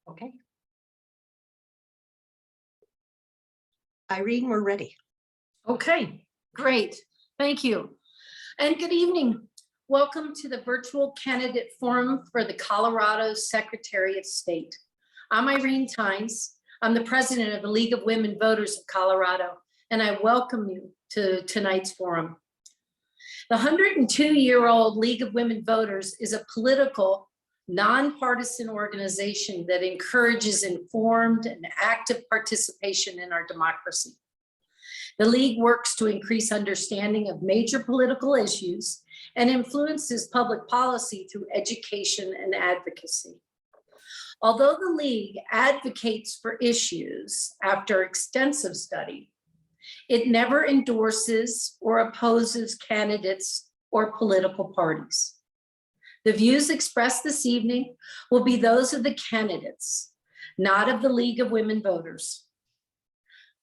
Okay. Irene, we're ready. Okay, great. Thank you. And good evening. Welcome to the virtual candidate forum for the Colorado Secretary of State. I'm Irene Tynes. I'm the president of the League of Women Voters of Colorado, and I welcome you to tonight's forum. The 102-year-old League of Women Voters is a political, nonpartisan organization that encourages informed and active participation in our democracy. The League works to increase understanding of major political issues and influences public policy through education and advocacy. Although the League advocates for issues after extensive study, it never endorses or opposes candidates or political parties. The views expressed this evening will be those of the candidates, not of the League of Women Voters.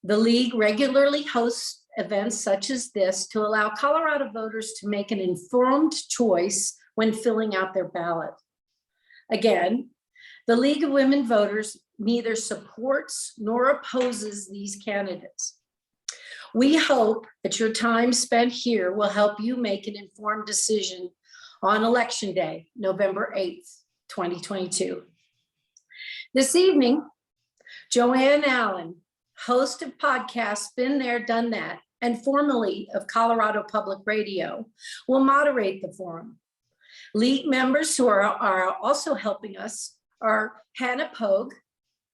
The League regularly hosts events such as this to allow Colorado voters to make an informed choice when filling out their ballot. Again, the League of Women Voters neither supports nor opposes these candidates. We hope that your time spent here will help you make an informed decision on Election Day, November 8th, 2022. This evening, Joanne Allen, host of podcast Been There, Done That, and formerly of Colorado Public Radio, will moderate the forum. League members who are also helping us are Hannah Pogue.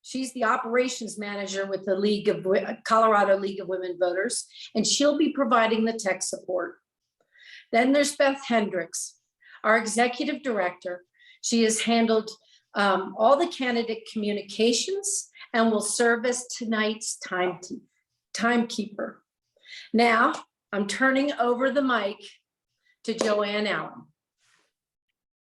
She's the operations manager with the Colorado League of Women Voters, and she'll be providing the tech support. Then there's Beth Hendricks, our executive director. She has handled all the candidate communications and will serve as tonight's timekeeper. Now, I'm turning over the mic to Joanne Allen.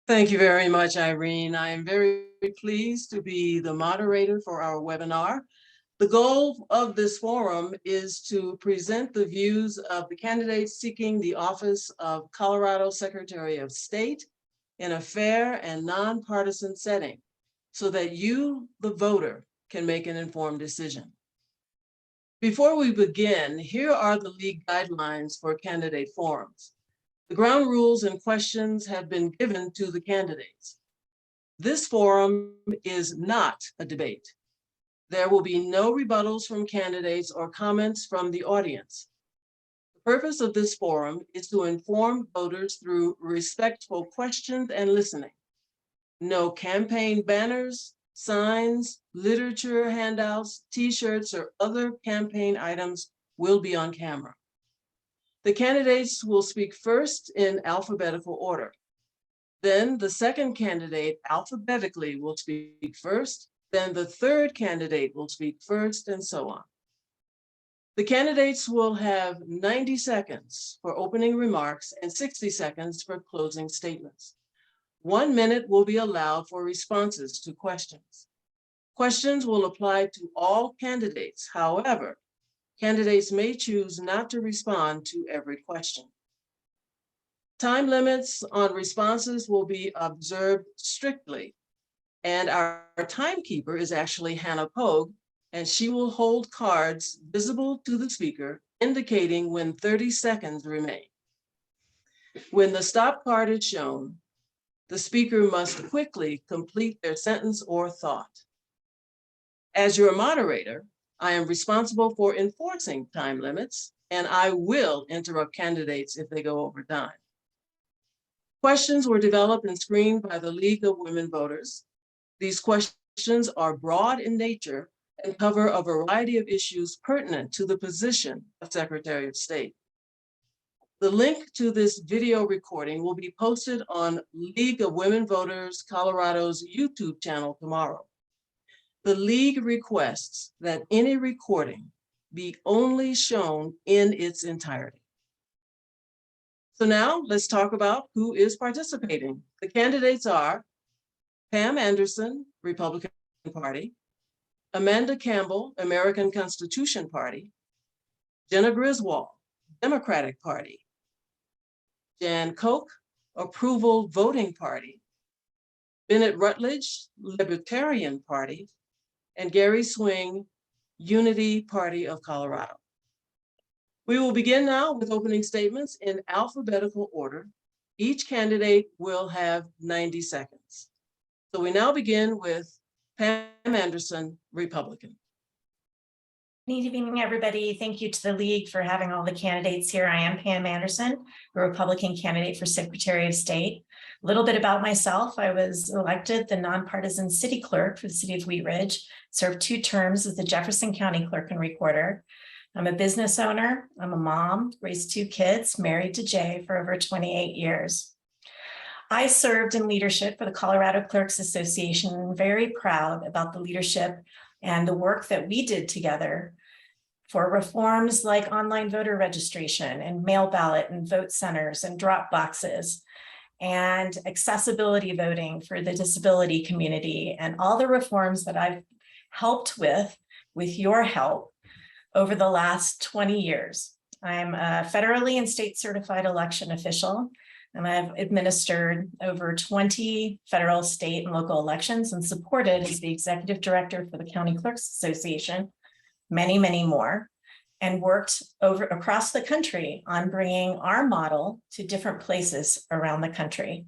Thank you very much, Irene. I am very pleased to be the moderator for our webinar. The goal of this forum is to present the views of the candidates seeking the office of Colorado Secretary of State in a fair and nonpartisan setting so that you, the voter, can make an informed decision. Before we begin, here are the League guidelines for candidate forums. The ground rules and questions have been given to the candidates. This forum is not a debate. There will be no rebuttals from candidates or comments from the audience. The purpose of this forum is to inform voters through respectful questions and listening. No campaign banners, signs, literature handouts, t-shirts, or other campaign items will be on camera. The candidates will speak first in alphabetical order. Then the second candidate alphabetically will speak first, then the third candidate will speak first, and so on. The candidates will have 90 seconds for opening remarks and 60 seconds for closing statements. 1 minute will be allowed for responses to questions. Questions will apply to all candidates. However, candidates may choose not to respond to every question. Time limits on responses will be observed strictly. And our timekeeper is actually Hannah Pogue, and she will hold cards visible to the speaker, indicating when 30 seconds remain. When the stop card is shown, the speaker must quickly complete their sentence or thought. As your moderator, I am responsible for enforcing time limits, and I will interrupt candidates if they go over time. Questions were developed and screened by the League of Women Voters. These questions are broad in nature and cover a variety of issues pertinent to the position of Secretary of State. The link to this video recording will be posted on League of Women Voters Colorado's YouTube channel tomorrow. The League requests that any recording be only shown in its entirety. So now let's talk about who is participating. The candidates are Pam Anderson, Republican Party, Amanda Campbell, American Constitution Party, Jenna Griswold, Democratic Party, Jan Koch, Approval Voting Party, Bennett Rutledge, Libertarian Party, and Gary Swing, Unity Party of Colorado. We will begin now with opening statements in alphabetical order. Each candidate will have 90 seconds. So we now begin with Pam Anderson, Republican. Good evening, everybody. Thank you to the League for having all the candidates here. I am Pam Anderson, a Republican candidate for Secretary of State. A little bit about myself. I was elected the nonpartisan city clerk for the city of Wheat Ridge, served 2 terms as the Jefferson County clerk and recorder. I'm a business owner. I'm a mom, raised 2 kids, married to Jay for over 28 years. I served in leadership for the Colorado Clerks Association and very proud about the leadership and the work that we did together for reforms like online voter registration and mail ballot and vote centers and drop boxes and accessibility voting for the disability community and all the reforms that I've helped with your help over the last 20 years. I'm a federally and state certified election official, and I've administered over 20 federal, state, and local elections and supported as the executive director for the County Clerks Association, many, many more, and worked across the country on bringing our model to different places around the country.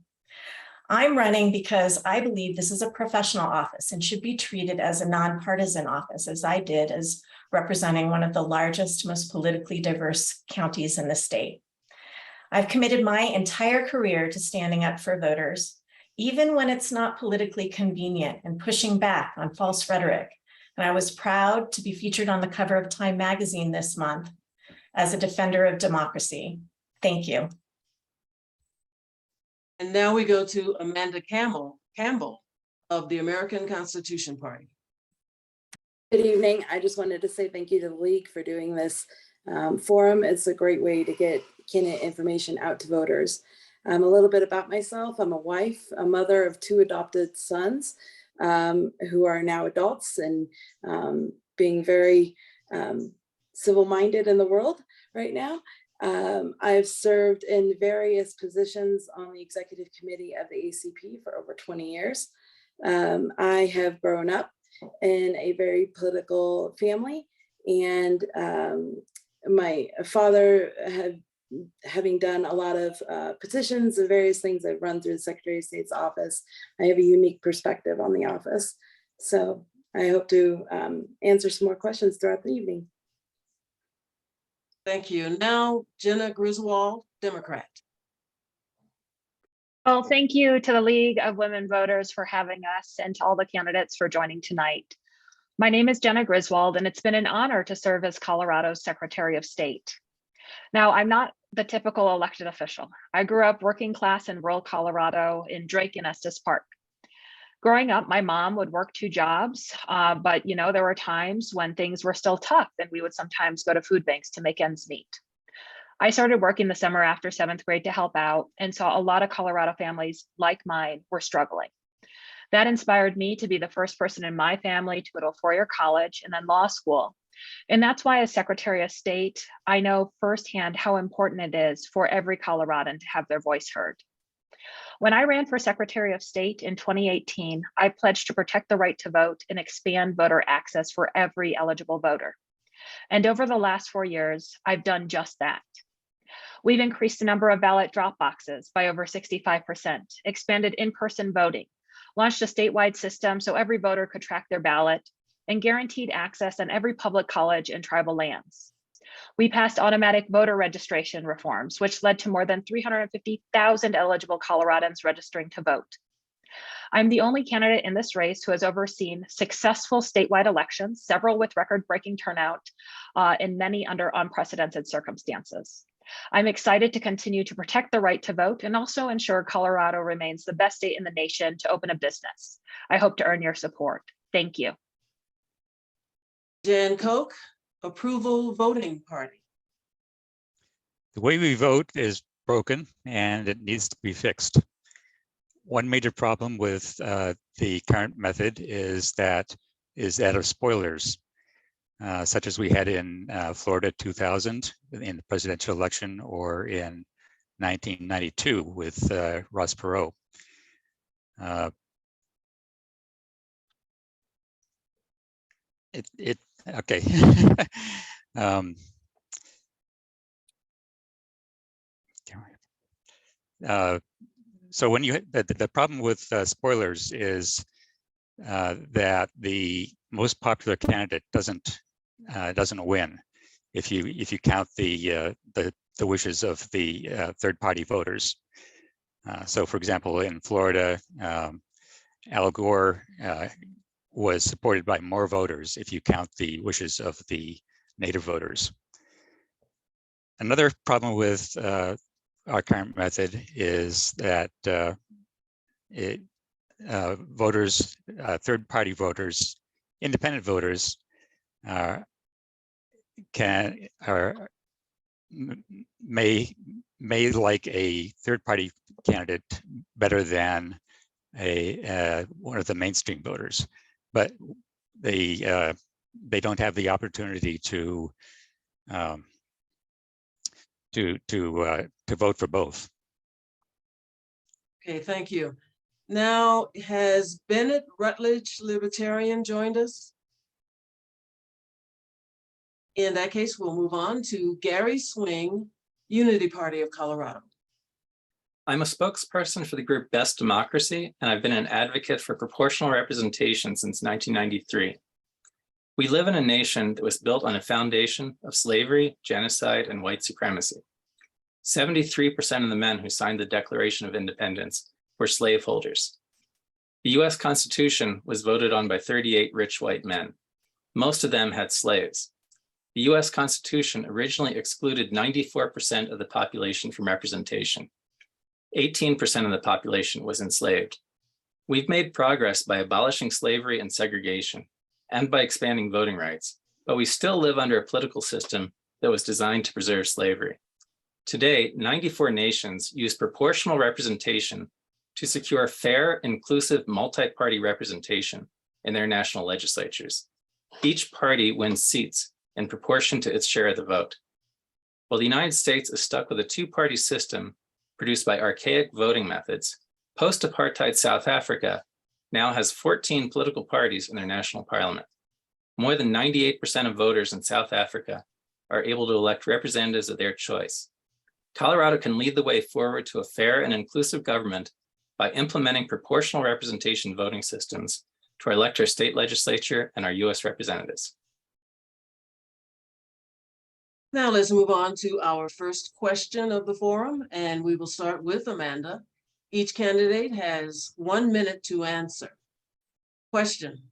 I'm running because I believe this is a professional office and should be treated as a nonpartisan office, as I did as representing one of the largest, most politically diverse counties in the state. I've committed my entire career to standing up for voters, even when it's not politically convenient, and pushing back on false rhetoric. And I was proud to be featured on the cover of Time magazine this month as a defender of democracy. Thank you. And now we go to Amanda Campbell of the American Constitution Party. Good evening. I just wanted to say thank you to the League for doing this forum. It's a great way to get candidate information out to voters. A little bit about myself. I'm a wife, a mother of 2 adopted sons who are now adults and being very civil-minded in the world right now. I've served in various positions on the executive committee of the ACP for over 20 years. I have grown up in a very political family, and my father having done a lot of petitions and various things I've run through the Secretary of State's office, I have a unique perspective on the office. So I hope to answer some more questions throughout the evening. Thank you. Now, Jenna Griswold, Democrat. Well, thank you to the League of Women Voters for having us and to all the candidates for joining tonight. My name is Jenna Griswold, and it's been an honor to serve as Colorado's Secretary of State. Now, I'm not the typical elected official. I grew up working class in rural Colorado in Drake and Estes Park. Growing up, my mom would work 2 jobs, but there were times when things were still tough and we would sometimes go to food banks to make ends meet. I started working the summer after 7th grade to help out and saw a lot of Colorado families like mine were struggling. That inspired me to be the first person in my family to go to a 4-year college and then law school. And that's why as Secretary of State, I know firsthand how important it is for every Coloradan to have their voice heard. When I ran for Secretary of State in 2018, I pledged to protect the right to vote and expand voter access for every eligible voter. And over the last 4 years, I've done just that. We've increased the number of ballot drop boxes by over 65%, expanded in-person voting, launched a statewide system so every voter could track their ballot, and guaranteed access on every public college and tribal lands. We passed automatic voter registration reforms, which led to more than 350,000 eligible Coloradans registering to vote. I'm the only candidate in this race who has overseen successful statewide elections, several with record-breaking turnout, and many under unprecedented circumstances. I'm excited to continue to protect the right to vote and also ensure Colorado remains the best state in the nation to open a business. I hope to earn your support. Thank you. Jan Koch, Approval Voting Party. The way we vote is broken and it needs to be fixed. One major problem with the current method is that of spoilers, such as we had in Florida 2000 in the presidential election, or in 1992 with Ross Perot. Okay. Um, so when you the problem with spoilers is that the most popular candidate doesn't win if you count the wishes of the third party voters. So, for example, in Florida, Al Gore was supported by more voters if you count the wishes of the native voters. Another problem with our current method is that voters, third-party voters, independent voters may like a third-party candidate better than one of the mainstream voters, but they don't have the opportunity to vote for both. Okay, thank you. Now, has Bennett Rutledge Libertarian joined us? In that case, we'll move on to Gary Swing, Unity Party of Colorado. I'm a spokesperson for the group Best Democracy, and I've been an advocate for proportional representation since 1993. We live in a nation that was built on a foundation of slavery, genocide, and white supremacy. 73% of the men who signed the Declaration of Independence were slaveholders. The US Constitution was voted on by 38 rich white men. Most of them had slaves. The US Constitution originally excluded 94% of the population from representation. 18% of the population was enslaved. We've made progress by abolishing slavery and segregation and by expanding voting rights, but we still live under a political system that was designed to preserve slavery. Today, 94 nations use proportional representation to secure fair, inclusive, multi-party representation in their national legislatures. Each party wins seats in proportion to its share of the vote. While the United States is stuck with a two-party system produced by archaic voting methods, post-apartheid South Africa now has 14 political parties in their national parliament. More than 98% of voters in South Africa are able to elect representatives of their choice. Colorado can lead the way forward to a fair and inclusive government by implementing proportional representation voting systems to elect our state legislature and our US representatives. Now let's move on to our first question of the forum, and we will start with Amanda. Each candidate has 1 minute to answer. Question: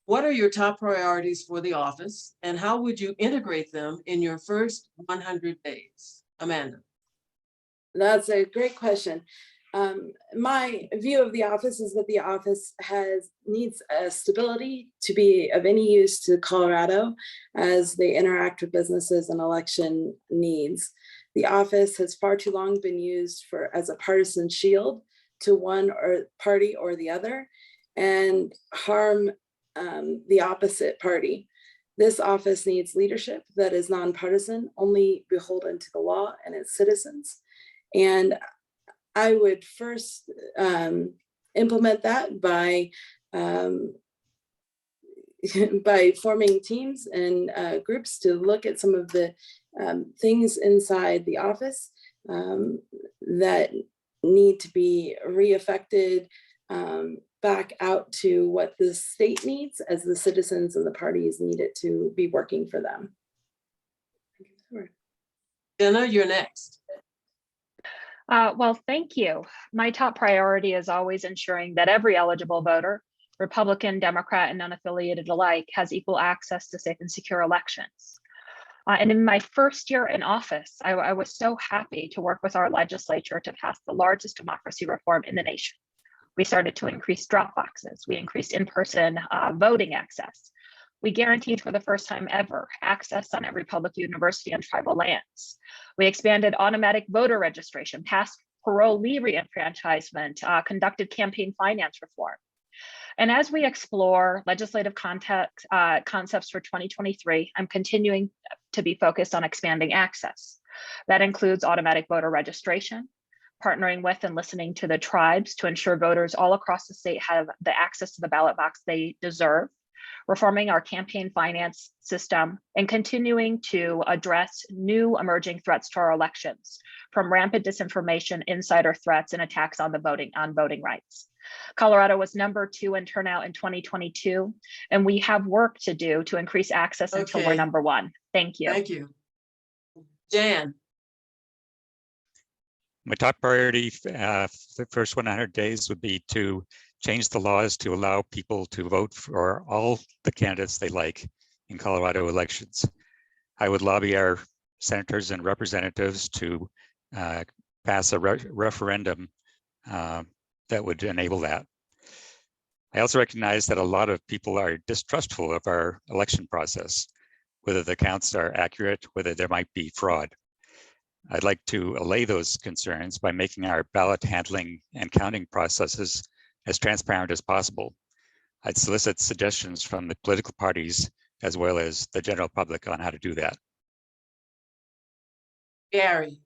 what are your top priorities for the office, and how would you integrate them in your first 100 days? Amanda. That's a great question. My view of the office is that the office needs a stability to be of any use to Colorado as they interact with businesses and election needs. The office has far too long been used as a partisan shield to one or party or the other and harm the opposite party. This office needs leadership that is nonpartisan, only beholden to the law and its citizens. And I would first implement that by forming teams and groups to look at some of the things inside the office that need to be re-affected back out to what the state needs as the citizens and the parties need it to be working for them. Jenna, you're next. Well, thank you. My top priority is always ensuring that every eligible voter, Republican, Democrat, and unaffiliated alike, has equal access to safe and secure elections. And in my first year in office, I was so happy to work with our legislature to pass the largest democracy reform in the nation. We started to increase drop boxes. We increased in-person voting access. We guaranteed for the first time ever access on every public university and tribal lands. We expanded automatic voter registration, passed parolee reenfranchisement, conducted campaign finance reform. And as we explore legislative concepts for 2023, I'm continuing to be focused on expanding access. That includes automatic voter registration, partnering with and listening to the tribes to ensure voters all across the state have the access to the ballot box they deserve, reforming our campaign finance system, and continuing to address new emerging threats to our elections, from rampant disinformation, insider threats, and attacks on voting rights. Colorado was #2 in turnout in 2022, and we have work to do to increase access until we're Okay. #1. Thank you. Thank you. Jan, My top priority for the first 100 days would be to change the laws to allow people to vote for all the candidates they like in Colorado elections. I would lobby our senators and representatives to pass a referendum that would enable that. I also recognize that a lot of people are distrustful of our election process, whether the counts are accurate, whether there might be fraud. I'd like to allay those concerns by making our ballot handling and counting processes as transparent as possible. I'd solicit suggestions from the political parties as well as the general public on how to do that. Gary,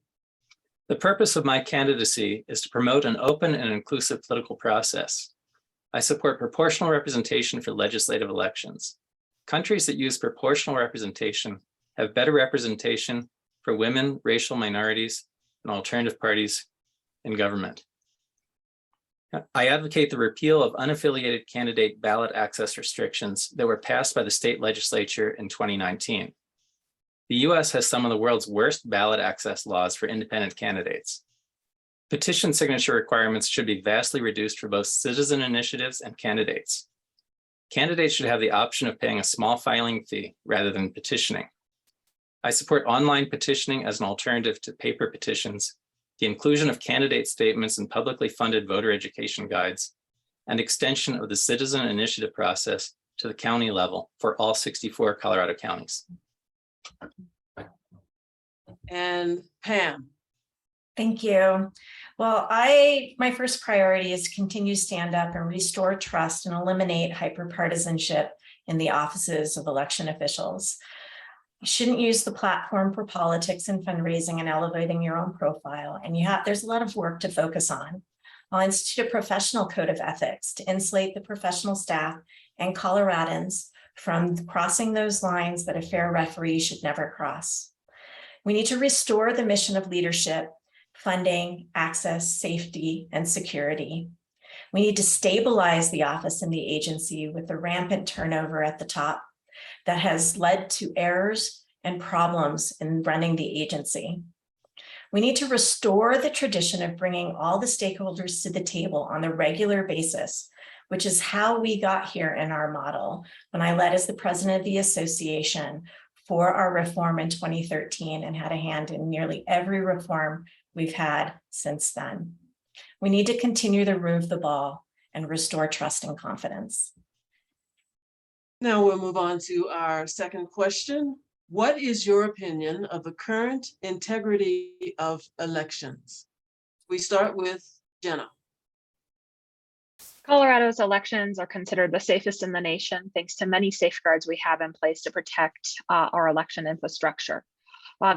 The purpose of my candidacy is to promote an open and inclusive political process. I support proportional representation for legislative elections. Countries that use proportional representation have better representation for women, racial minorities, and alternative parties in government. I advocate the repeal of unaffiliated candidate ballot access restrictions that were passed by the state legislature in 2019. The US has some of the world's worst ballot access laws for independent candidates. Petition signature requirements should be vastly reduced for both citizen initiatives and candidates. Candidates should have the option of paying a small filing fee rather than petitioning. I support online petitioning as an alternative to paper petitions, the inclusion of candidate statements in publicly funded voter education guides, and extension of the citizen initiative process to the county level for all 64 Colorado counties. and Pam. Thank you. Well, my first priority is to continue to stand up and restore trust and eliminate hyperpartisanship in the offices of election officials. You shouldn't use the platform for politics and fundraising and elevating your own profile. And there's a lot of work to focus on. I'll institute a professional code of ethics to insulate the professional staff and Coloradans from crossing those lines that a fair referee should never cross. We need to restore the mission of leadership, funding, access, safety, and security. We need to stabilize the office and the agency with the rampant turnover at the top that has led to errors and problems in running the agency. We need to restore the tradition of bringing all the stakeholders to the table on a regular basis, which is how we got here in our model when I led as the president of the association for our reform in 2013 and had a hand in nearly every reform we've had since then. We need to continue to move the ball and restore trust and confidence. Now we'll move on to our second question. What is your opinion of the current integrity of elections? We start with Jenna. Colorado's elections are considered the safest in the nation, thanks to many safeguards we have in place to protect our election infrastructure.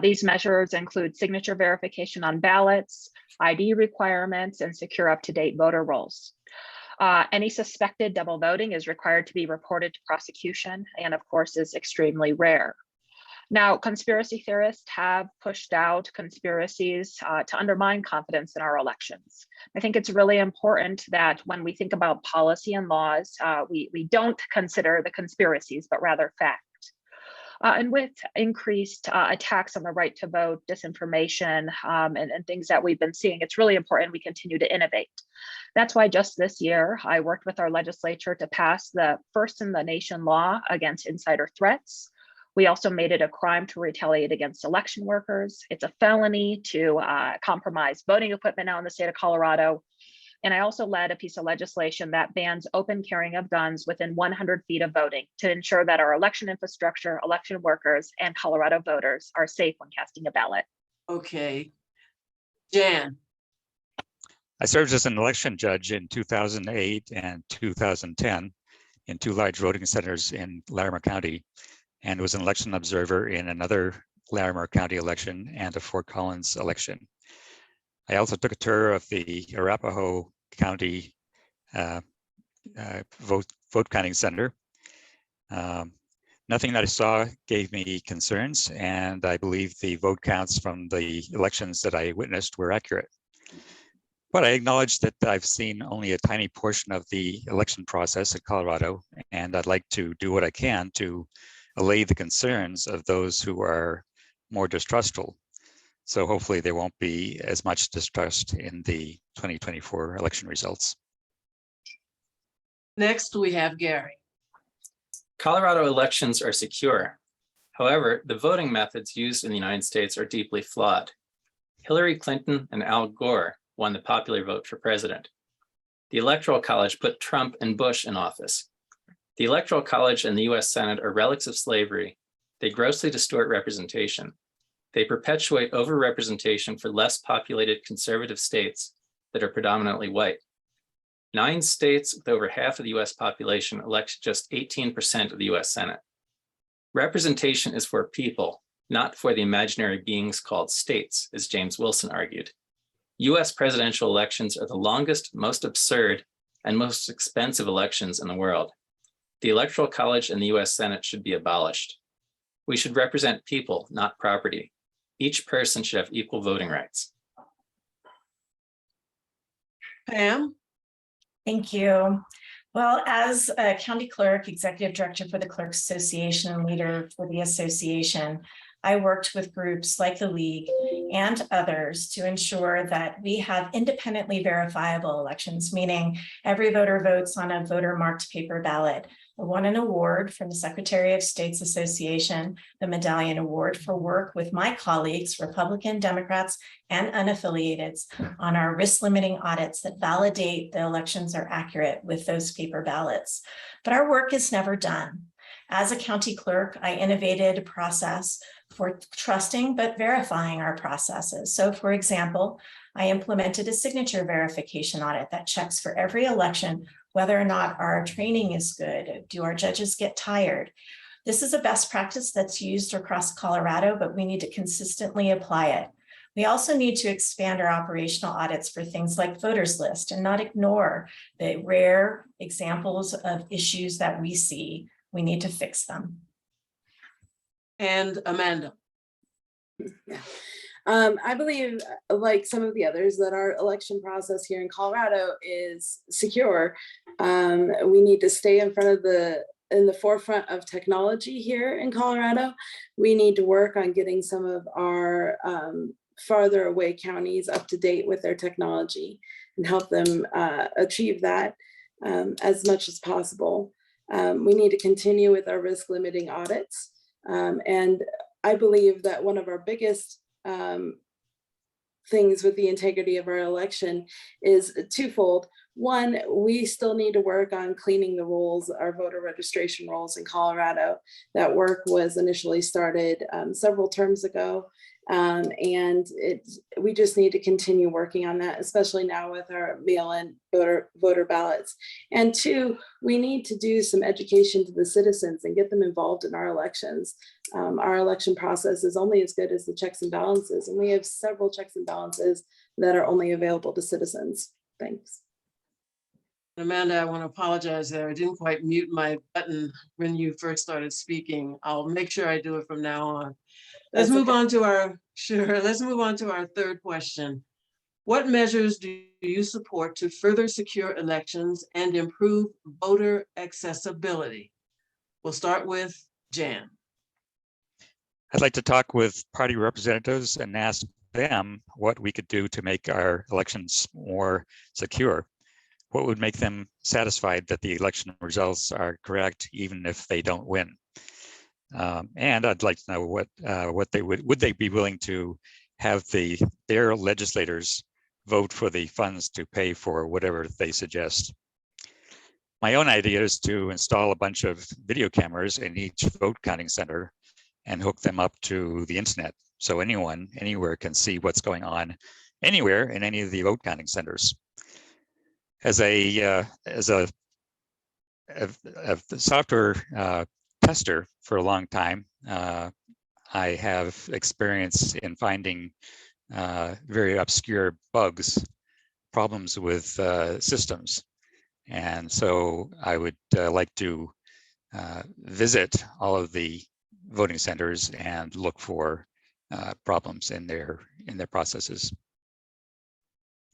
These measures include signature verification on ballots, ID requirements, and secure up-to-date voter rolls. Any suspected double voting is required to be reported to prosecution and, of course, is extremely rare. Now, conspiracy theorists have pushed out conspiracies to undermine confidence in our elections. I think it's really important that when we think about policy and laws, we don't consider the conspiracies, but rather fact. And with increased attacks on the right to vote, disinformation, and things that we've been seeing, it's really important we continue to innovate. That's why just this year, I worked with our legislature to pass the first in the nation law against insider threats. We also made it a crime to retaliate against election workers. It's a felony to compromise voting equipment now in the state of Colorado. And I also led a piece of legislation that bans open carrying of guns within 100 feet of voting to ensure that our election infrastructure, election workers, and Colorado voters are safe when casting a ballot. Okay. Jan. I served as an election judge in 2008 and 2010 in two large voting centers in Larimer County, and was an election observer in another Larimer County election and a Fort Collins election. I also took a tour of the Arapahoe County vote counting center. Nothing that I saw gave me concerns, and I believe the vote counts from the elections that I witnessed were accurate. But I acknowledge that I've seen only a tiny portion of the election process in Colorado, and I'd like to do what I can to allay the concerns of those who are more distrustful. So hopefully there won't be as much distrust in the 2024 election results. Next, we have Gary. Colorado elections are secure. However, the voting methods used in the United States are deeply flawed. Hillary Clinton and Al Gore won the popular vote for president. The Electoral College put Trump and Bush in office. The Electoral College and the US Senate are relics of slavery. They grossly distort representation. They perpetuate overrepresentation for less populated conservative states that are predominantly white. 9 states with over half of the US population elect just 18% of the US Senate. Representation is for people, not for the imaginary beings called states, as James Wilson argued. US presidential elections are the longest, most absurd, and most expensive elections in the world. The Electoral College and the US Senate should be abolished. We should represent people, not property. Each person should have equal voting rights. Pam? Thank you. Well, as a county clerk, executive director for the Clerks Association, and leader for the association, I worked with groups like the League and others to ensure that we have independently verifiable elections, meaning every voter votes on a voter marked paper ballot. I won an award from the Secretary of State's Association, the Medallion Award, for work with my colleagues, Republican, Democrats, and unaffiliated, on our risk limiting audits that validate the elections are accurate with those paper ballots. But our work is never done. As a county clerk, I innovated a process for trusting but verifying our processes. So for example, I implemented a signature verification audit that checks for every election whether or not our training is good. Do our judges get tired? This is a best practice that's used across Colorado, but we need to consistently apply it. We also need to expand our operational audits for things like voters list and not ignore the rare examples of issues that we see. We need to fix them. And Amanda. I believe, like some of the others, that our election process here in Colorado is secure. We need to stay in the forefront of technology here in Colorado. We need to work on getting some of our farther away counties up to date with their technology and help them achieve that as much as possible. We need to continue with our risk limiting audits. And I believe that one of our biggest things with the integrity of our election is twofold. One, we still need to work on cleaning the rolls, our voter registration rolls in Colorado. That work was initially started several terms ago. And we just need to continue working on that, especially now with our mail-in voter ballots. And two, we need to do some education to the citizens and get them involved in our elections. Our election process is only as good as the checks and balances, and we have several checks and balances that are only available to citizens. Thanks. Amanda, I want to apologize there. I didn't quite mute my button when you first started speaking. I'll make sure I do it from now on. Let's move on to our third question. What measures do you support to further secure elections and improve voter accessibility? We'll start with Jan. I'd like to talk with party representatives and ask them what we could do to make our elections more secure. What would make them satisfied that the election results are correct, even if they don't win? And I'd like to know what they would they be willing to have their legislators vote for the funds to pay for whatever they suggest. My own idea is to install a bunch of video cameras in each vote counting center and hook them up to the internet, so anyone anywhere can see what's going on anywhere in any of the vote counting centers. As a software tester for a long time, I have experience in finding very obscure problems with systems. And so I would like to visit all of the voting centers and look for problems in their processes.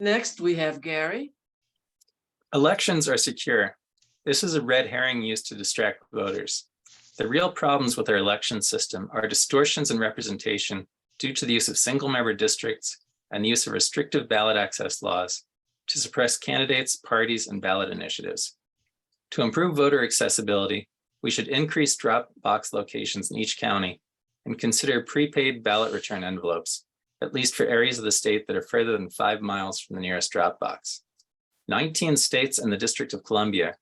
Next, we have Gary. Elections are secure. This is a red herring used to distract voters. The real problems with our election system are distortions in representation due to the use of single-member districts and the use of restrictive ballot access laws to suppress candidates, parties, and ballot initiatives. To improve voter accessibility, we should increase drop box locations in each county and consider prepaid ballot return envelopes, at least for areas of the state that are further than 5 miles from the nearest drop box. 19 states and the District of Columbia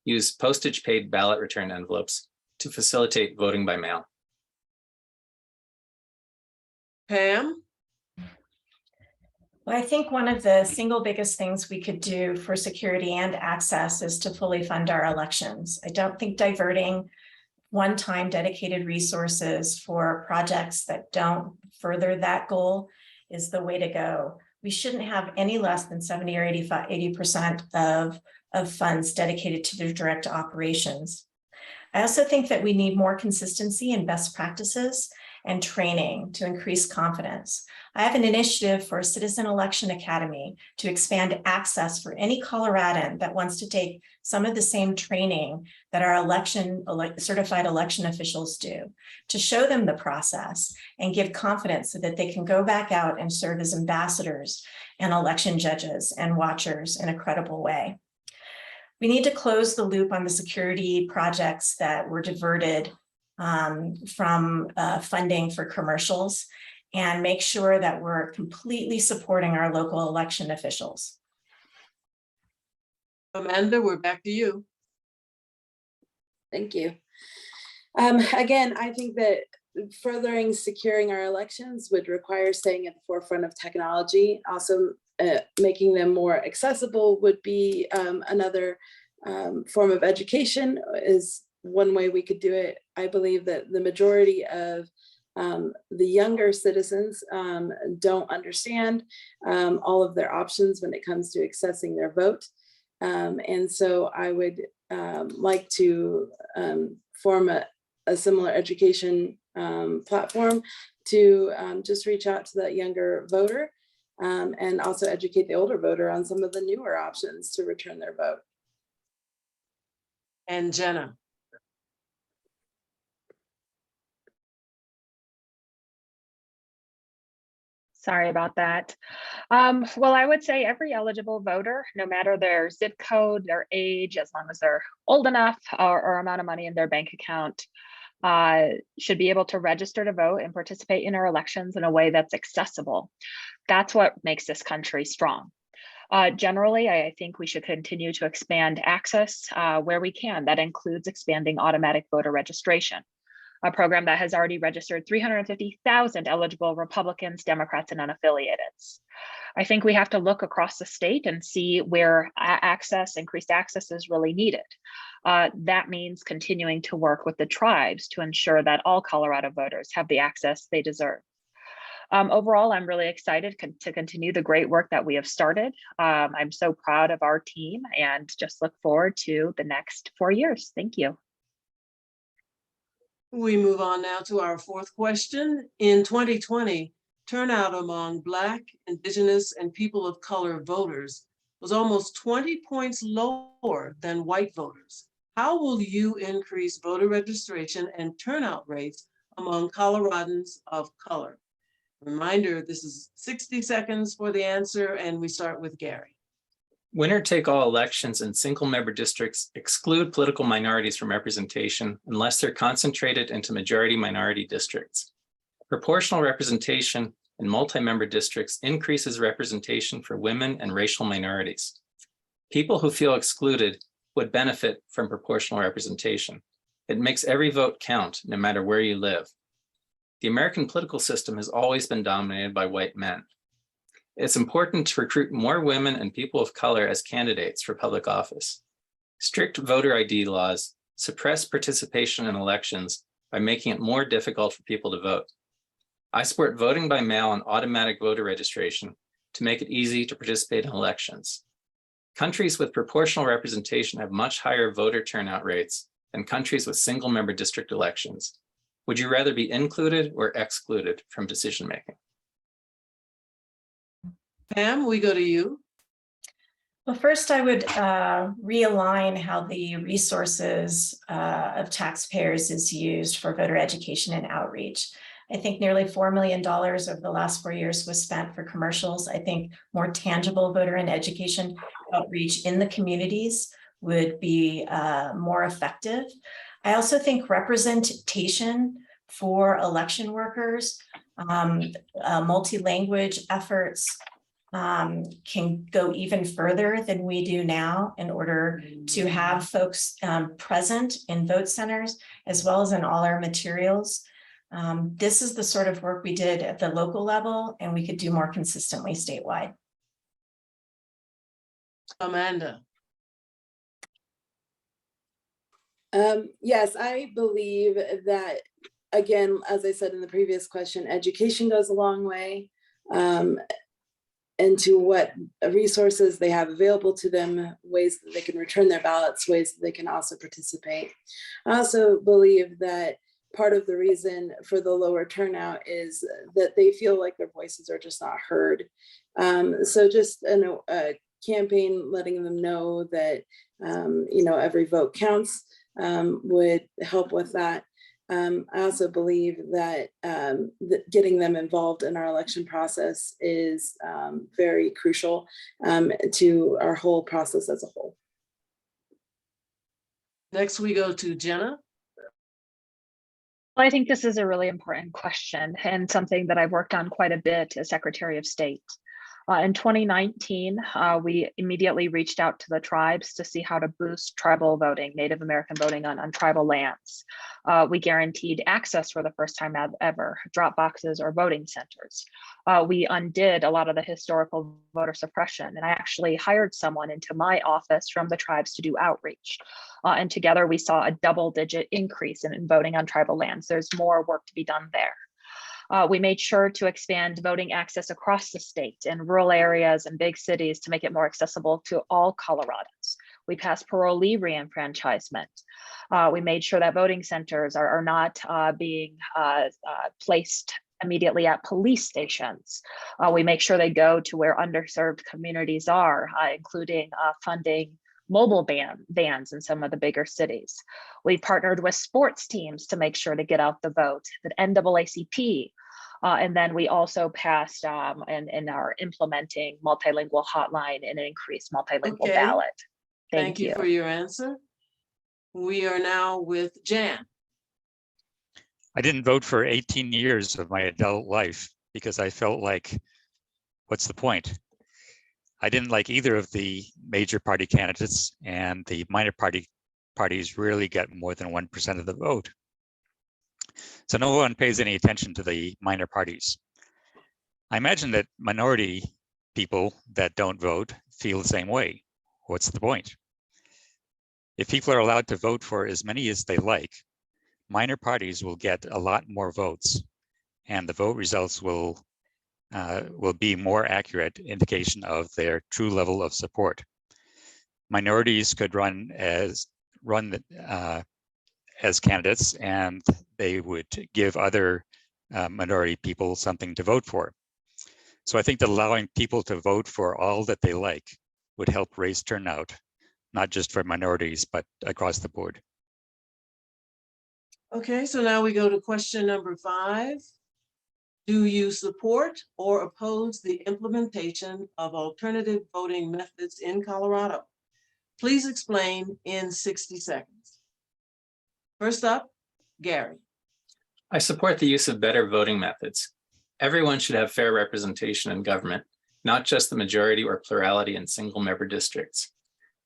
use postage paid ballot return envelopes to facilitate voting by mail. Pam? Well, I think one of the single biggest things we could do for security and access is to fully fund our elections. I don't think diverting one-time dedicated resources for projects that don't further that goal is the way to go. We shouldn't have any less than 70 or 80% of funds dedicated to their direct operations. I also think that we need more consistency in best practices and training to increase confidence. I have an initiative for a Citizen Election Academy to expand access for any Coloradan that wants to take some of the same training that our certified election officials do, to show them the process and give confidence so that they can go back out and serve as ambassadors and election judges and watchers in a credible way. We need to close the loop on the security projects that were diverted from funding for commercials and make sure that we're completely supporting our local election officials. Amanda, we're back to you. Thank you. Again, I think that furthering securing our elections would require staying at the forefront of technology. Also, making them more accessible would be another form of education, is one way we could do it. I believe that the majority of the younger citizens don't understand all of their options when it comes to accessing their vote. And so I would like to form a similar education platform to just reach out to that younger voter and also educate the older voter on some of the newer options to return their vote. And Jenna. Sorry about that. Well, I would say every eligible voter, no matter their zip code, their age, as long as they're old enough or amount of money in their bank account, should be able to register to vote and participate in our elections in a way that's accessible. That's what makes this country strong. Generally, I think we should continue to expand access where we can. That includes expanding automatic voter registration, a program that has already registered 350,000 eligible Republicans, Democrats, and unaffiliated. I think we have to look across the state and see where increased access is really needed. That means continuing to work with the tribes to ensure that all Colorado voters have the access they deserve. Overall, I'm really excited to continue the great work that we have started. I'm so proud of our team and just look forward to the next 4 years. Thank you. We move on now to our fourth question. In 2020, turnout among Black, Indigenous, and people of color voters was almost 20 points lower than white voters. How will you increase voter registration and turnout rates among Coloradans of color? Reminder, this is 60 seconds for the answer, and we start with Gary. Winner-take-all elections in single-member districts exclude political minorities from representation unless they're concentrated into majority-minority districts. Proportional representation in multi-member districts increases representation for women and racial minorities. People who feel excluded would benefit from proportional representation. It makes every vote count, no matter where you live. The American political system has always been dominated by white men. It's important to recruit more women and people of color as candidates for public office. Strict voter ID laws suppress participation in elections by making it more difficult for people to vote. I support voting by mail and automatic voter registration to make it easy to participate in elections. Countries with proportional representation have much higher voter turnout rates than countries with single-member district elections. Would you rather be included or excluded from decision-making? Pam, we go to you. Well, first I would realign how the resources of taxpayers is used for voter education and outreach. I think nearly $4 million over the last 4 years was spent for commercials. I think more tangible voter and education outreach in the communities would be more effective. I also think representation for election workers, multi-language efforts can go even further than we do now in order to have folks present in vote centers, as well as in all our materials. This is the sort of work we did at the local level, and we could do more consistently statewide. Amanda. Yes, I believe that, again, as I said in the previous question, education goes a long way into what resources they have available to them, ways that they can return their ballots, ways that they can also participate. I also believe that part of the reason for the lower turnout is that they feel like their voices are just not heard. So just a campaign letting them know that every vote counts would help with that. I also believe that, getting them involved in our election process is very crucial to our whole process as a whole. Next, we go to Jenna. Well, I think this is a really important question and something that I've worked on quite a bit as Secretary of State. In 2019, we immediately reached out to the tribes to see how to boost tribal voting, Native American voting on tribal lands. We guaranteed access for the first time ever, drop boxes or voting centers. We undid a lot of the historical voter suppression, and I actually hired someone into my office from the tribes to do outreach. And together we saw a double-digit increase in voting on tribal lands. There's more work to be done there. We made sure to expand voting access across the state in rural areas and big cities to make it more accessible to all Coloradans. We passed parolee reenfranchisement. We made sure that voting centers are not being placed immediately at police stations. We make sure they go to where underserved communities are, including funding mobile vans in some of the bigger cities. We partnered with sports teams to make sure to get out the vote, the NAACP. And then we also passed and are implementing multilingual hotline and an increased multilingual ballot. Thank you for your answer. We are now with Jan. I didn't vote for 18 years of my adult life because I felt like, what's the point? I didn't like either of the major party candidates, and the minor parties rarely get more than 1% of the vote. So no one pays any attention to the minor parties. I imagine that minority people that don't vote feel the same way. What's the point? If people are allowed to vote for as many as they like, minor parties will get a lot more votes, and the vote results will be more accurate indication of their true level of support. Minorities could run as candidates, and they would give other minority people something to vote for. So I think that allowing people to vote for all that they like would help raise turnout, not just for minorities, but across the board. Okay, so now we go to question number 5. Do you support or oppose the implementation of alternative voting methods in Colorado? Please explain in 60 seconds. First up, Gary. I support the use of better voting methods. Everyone should have fair representation in government, not just the majority or plurality in single-member districts.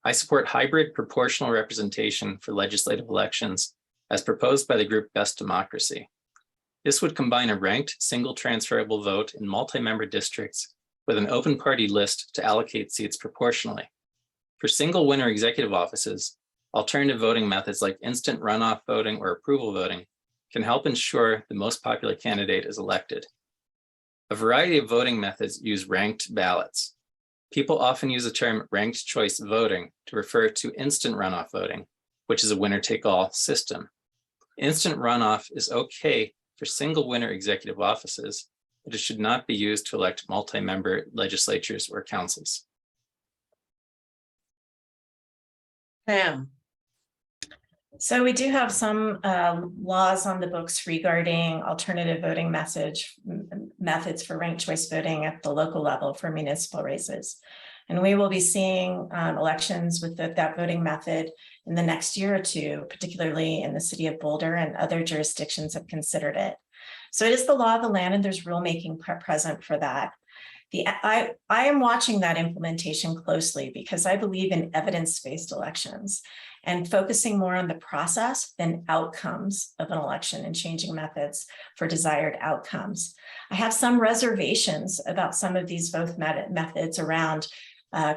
I support hybrid proportional representation for legislative elections as proposed by the group Best Democracy. This would combine a ranked single transferable vote in multi-member districts with an open party list to allocate seats proportionally. For single winner executive offices, alternative voting methods like instant runoff voting or approval voting can help ensure the most popular candidate is elected. A variety of voting methods use ranked ballots. People often use the term ranked choice voting to refer to instant runoff voting, which is a winner-take-all system. Instant runoff is okay for single winner executive offices, but it should not be used to elect multi-member legislatures or councils. Pam, So we do have some laws on the books regarding alternative voting methods for ranked choice voting at the local level for municipal races. And we will be seeing elections with that voting method in the next year or two, particularly in the city of Boulder, and other jurisdictions have considered it. So it is the law of the land, and there's rulemaking present for that. I am watching that implementation closely because I believe in evidence-based elections and focusing more on the process than outcomes of an election and changing methods for desired outcomes. I have some reservations about some of these both methods around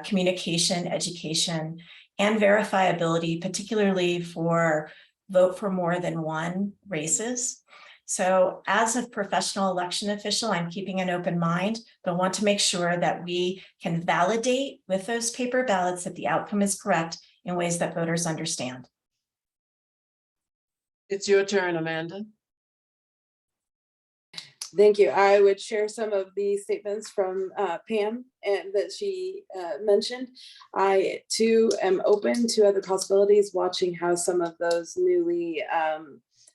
communication, education, and verifiability, particularly for vote for more than one races. So as a professional election official, I'm keeping an open mind, but want to make sure that we can validate with those paper ballots that the outcome is correct in ways that voters understand. it's your turn, Amanda. Thank you. I would share some of the statements from Pam and that she mentioned. I too am open to other possibilities, watching how some of those newly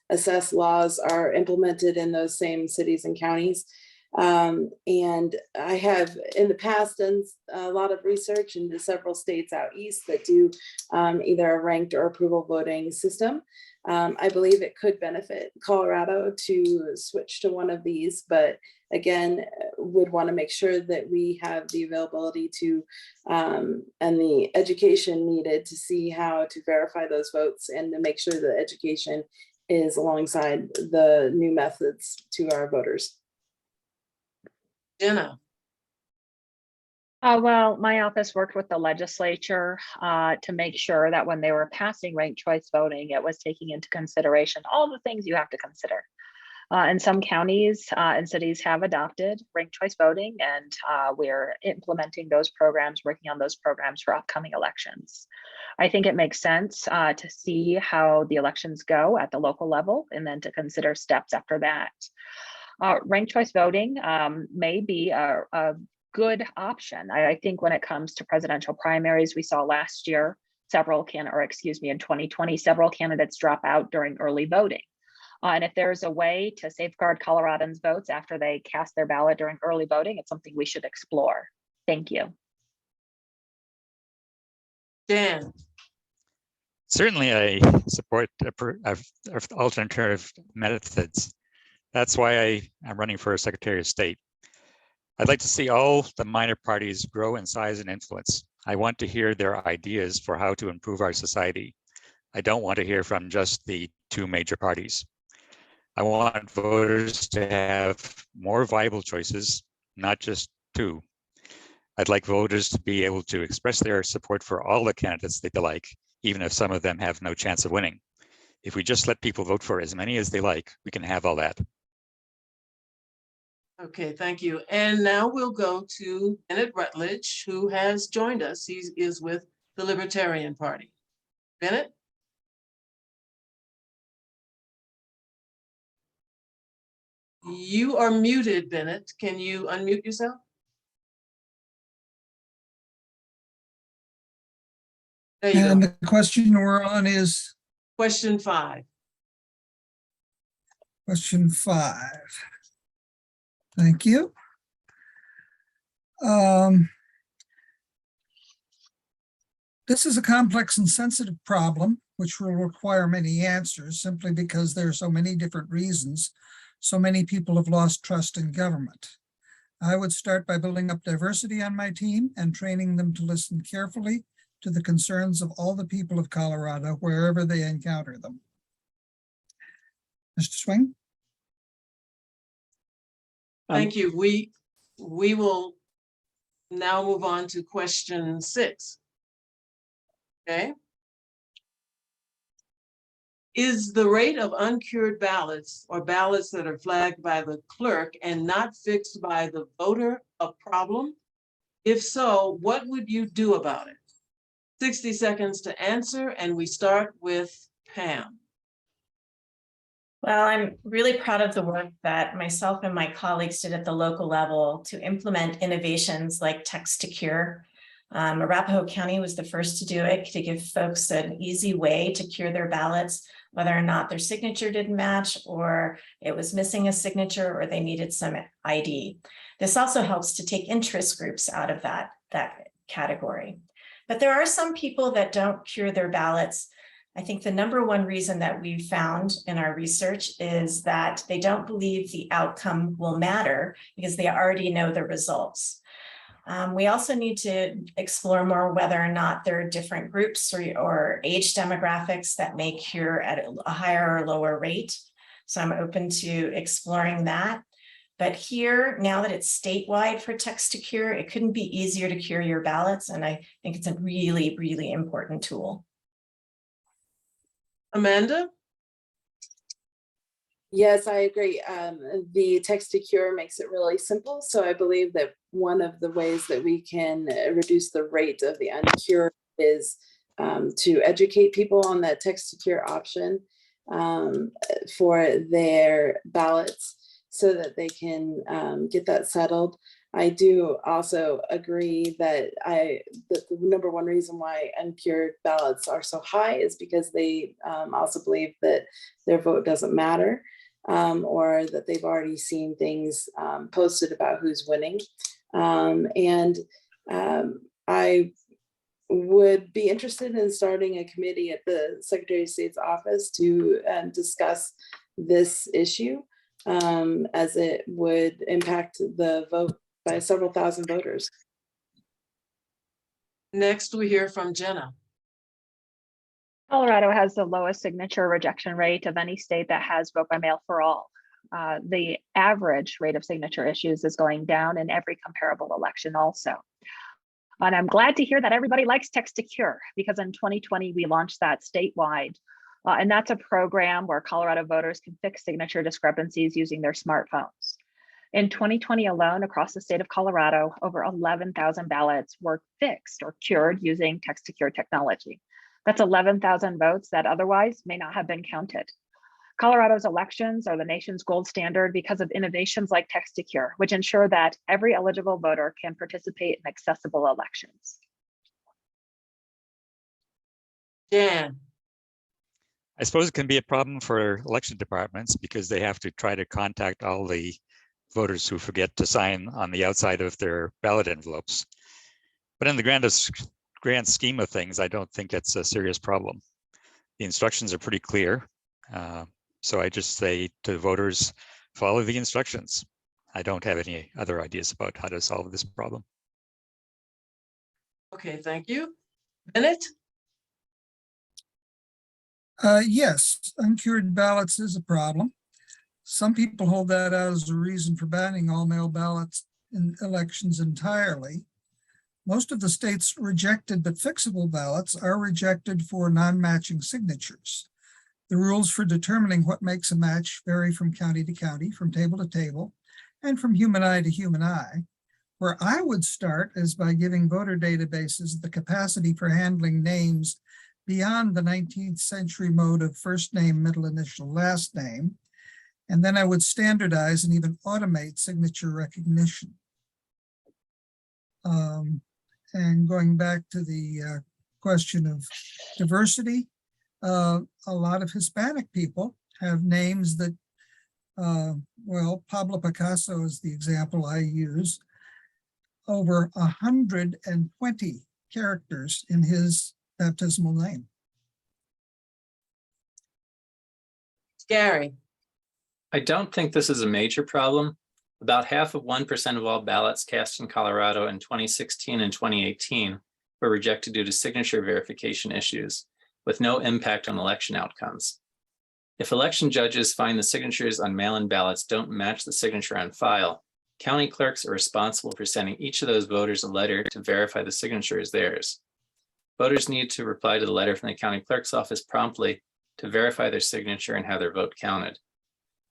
assessed laws are implemented in those same cities and counties. And I have in the past done a lot of research into several states out east that do either a ranked or approval voting system. I believe it could benefit Colorado to switch to one of these, but again, would want to make sure that we have the availability to and the education needed to see how to verify those votes and to make sure that education is alongside the new methods to our voters. Jenna, Well, my office worked with the legislature to make sure that when they were passing ranked choice voting, it was taking into consideration all the things you have to consider. And some counties and cities have adopted ranked choice voting, and we're implementing those programs, working on those programs for upcoming elections. I think it makes sense to see how the elections go at the local level and then to consider steps after that. Ranked choice voting may be a good option. I think when it comes to presidential primaries, we saw last year in 2020, several candidates drop out during early voting. And if there's a way to safeguard Coloradans' votes after they cast their ballot during early voting, it's something we should explore. Thank you. Dan, Certainly, I support alternative methods. That's why I'm running for Secretary of State. I'd like to see all the minor parties grow in size and influence. I want to hear their ideas for how to improve our society. I don't want to hear from just the two major parties. I want voters to have more viable choices, not just two. I'd like voters to be able to express their support for all the candidates they like, even if some of them have no chance of winning. If we just let people vote for as many as they like, we can have all that. okay, thank you. And now we'll go to Bennett Rutledge, who has joined us. He is with the Libertarian Party. Bennett? You are muted, Bennett. Can you unmute yourself? There you And go. the question we're on is Question 5. question 5. Thank you. This is a complex and sensitive problem, which will require many answers simply because there are so many different reasons so many people have lost trust in government. I would start by building up diversity on my team and training them to listen carefully to the concerns of all the people of Colorado wherever they encounter them. Mr. Swing? Thank you. We will now move on to question 6. Okay. Is the rate of uncured ballots or ballots that are flagged by the clerk and not fixed by the voter a problem? If so, what would you do about it? 60 seconds to answer, and we start with Pam. Well, I'm really proud of the work that myself and my colleagues did at the local level to implement innovations like text to cure. Arapahoe County was the first to do it, to give folks an easy way to cure their ballots, whether or not their signature didn't match, or it was missing a signature, or they needed some ID. This also helps to take interest groups out of that category. But there are some people that don't cure their ballots. I think the number one reason that we've found in our research is that they don't believe the outcome will matter because they already know the results. We also need to explore more whether or not there are different groups or age demographics that may cure at a higher or lower rate. So I'm open to exploring that. But here, now that it's statewide for text to cure, it couldn't be easier to cure your ballots. And I think it's a really, really important tool. Amanda? Yes, I agree. The text to cure makes it really simple. So I believe that one of the ways that we can reduce the rate of the uncured is to educate people on that text to cure option for their ballots so that they can get that settled. I do also agree that the number one reason why uncured ballots are so high is because they also believe that their vote doesn't matter, or that they've already seen things posted about who's winning. I would be interested in starting a committee at the Secretary of State's office to discuss this issue, as it would impact the vote by several thousand voters. Next, we hear from Jenna. Colorado has the lowest signature rejection rate of any state that has vote by mail for all. The average rate of signature issues is going down in every comparable election also. And I'm glad to hear that everybody likes text to cure, because in 2020, we launched that statewide. And that's a program where Colorado voters can fix signature discrepancies using their smartphones. In 2020 alone, across the state of Colorado, over 11,000 ballots were fixed or cured using text to cure technology. That's 11,000 votes that otherwise may not have been counted. Colorado's elections are the nation's gold standard because of innovations like text to cure, which ensure that every eligible voter can participate in accessible elections. Dan. I suppose it can be a problem for election departments because they have to try to contact all the voters who forget to sign on the outside of their ballot envelopes. But in the grand scheme of things, I don't think it's a serious problem. The instructions are pretty clear. So I just say to voters, follow the instructions. I don't have any other ideas about how to solve this problem. Okay, thank you. Bennett? Yes, uncured ballots is a problem. Some people hold that out as a reason for banning all mail ballots in elections entirely. Most of the state's rejected but fixable ballots are rejected for non-matching signatures. The rules for determining what makes a match vary from county to county, from table to table, and from human eye to human eye. Where I would start is by giving voter databases the capacity for handling names beyond the 19th century mode of first name, middle initial, last name. And then I would standardize and even automate signature recognition. And going back to the question of diversity, a lot of Hispanic people have names that, well, Pablo Picasso is the example I use, over 120 characters in his baptismal name. Gary. I don't think this is a major problem. About half of 1% of all ballots cast in Colorado in 2016 and 2018 were rejected due to signature verification issues, with no impact on election outcomes. If election judges find the signatures on mail-in ballots don't match the signature on file, county clerks are responsible for sending each of those voters a letter to verify the signature is theirs. Voters need to reply to the letter from the county clerk's office promptly to verify their signature and have their vote counted.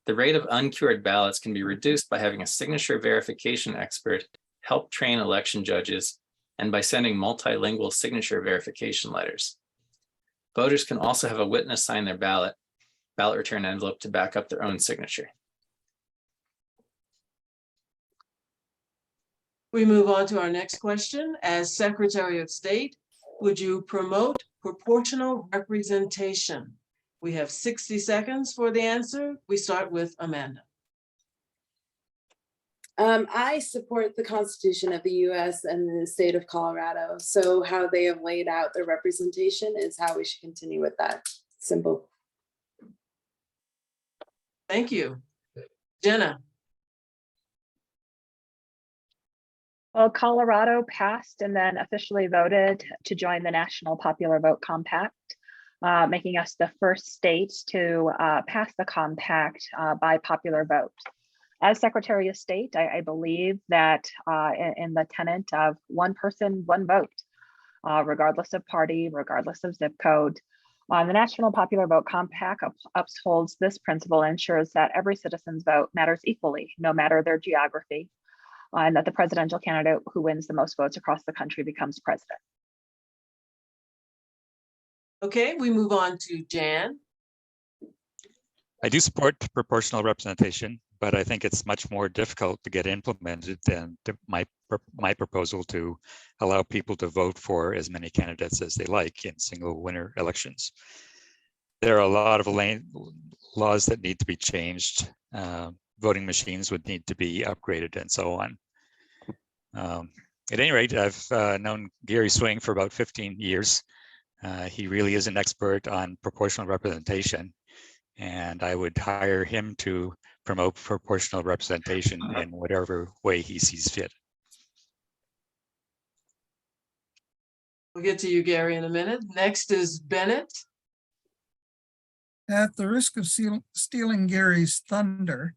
The rate of uncured ballots can be reduced by having a signature verification expert help train election judges and by sending multilingual signature verification letters. Voters can also have a witness sign their ballot return envelope to back up their own signature. We move on to our next question. As Secretary of State, would you promote proportional representation? We have 60 seconds for the answer. We start with Amanda. I support the Constitution of the US and the state of Colorado. So how they have laid out their representation is how we should continue with that. Simple. Thank you. Jenna. Well, Colorado passed and then officially voted to join the National Popular Vote Compact, making us the first state to pass the compact by popular vote. As Secretary of State, I believe that in the tenet of one person, one vote, regardless of party, regardless of zip code, the National Popular Vote Compact upholds this principle and ensures that every citizen's vote matters equally, no matter their geography, and that the presidential candidate who wins the most votes across the country becomes president. Okay, we move on to Jan. I do support proportional representation, but I think it's much more difficult to get implemented than my proposal to allow people to vote for as many candidates as they like in single winner elections. There are a lot of laws that need to be changed. Voting machines would need to be upgraded and so on. At any rate, I've known Gary Swing for about 15 years. He really is an expert on proportional representation, and I would hire him to promote proportional representation in whatever way he sees fit. We'll get to you, Gary, in a minute. Next is Bennett. At the risk of stealing Gary's thunder,